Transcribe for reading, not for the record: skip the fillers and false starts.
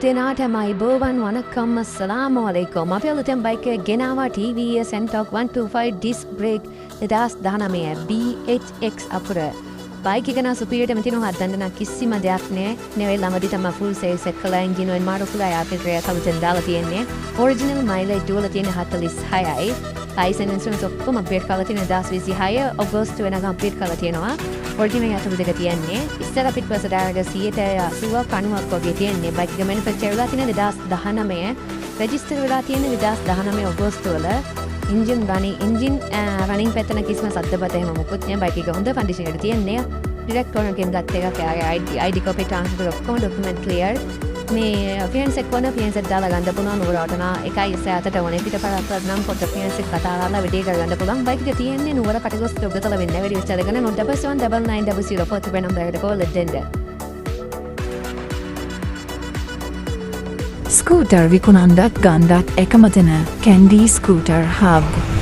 දෙනාටම අයිබෝවන් වනකම් අස්සලාමු අලයිකුම්. අපි අලුතෙන් බයික් එක ගෙනාවා TVS NTORQ 125 disc brake 2019 BHX අපර. Bike එක නම් සුපිරියටම තියෙනවා හදන්න නම් කිසිම දෙයක් නෑ. නෙවෙයි ළමදි තමයි full sales එක කළා එන්ජින් ඔයිල් මාරු කළා යාපිට රේස් අලුතෙන් දාලා තියෙන්නේ. original mileage දුවලා තියෙන්නේ 46යි. license insurance ඔක්කොම අප්ඩේට් කරලා තියෙන 2026 ඔගෝස්තු වෙනකම් අප්ඩේට් කරලා තියෙනවා. ඔරිජිනල් යතුරු දෙක තියෙන්නේ. ඉස්සර පිටපස ඩයරක 180ක් 90ක් වගේ තියෙන්නේ. බයික් එක මැනුෆැක්චර් වෙලා තියෙන 2019. රෙජිස්ටර් වෙලා තියෙන 2019 ඔගෝස්තු වල. engine running පැත්තන කිසිම සද්දපත එහෙම මොකුත් නෑ. බයික් එක හොඳ කන්ඩිෂන් එකට තියෙන්නේ. ඩිරෙක්ට් ඕනර් කෙනෙක් ගත්ත එකක්. එයාගේ ID copy transfer ඔක්කොම document clear. මේ ෆිනන්ස් එක වුණා ෆිනන්ස් එක දාලා ගන්න පුළුවන් නුවරට නා 1.7ට ඕනේ පිටපරක් නම් පොඩ්ඩක් ෆිනන්ස් එක කතා කරලා වැඩි කරගන්න පුළුවන්. බයික් එක තියෙන්නේ නුවර කටුගස්තොට උඩතලවෙන්න වැඩි විස්තර ගන්න 0799904 නම්බර් එකට කෝල් දෙන්න. ස්කූටර් විකුණන්නත් ගන්නත් එකම තැන Kandy Scooter Hub.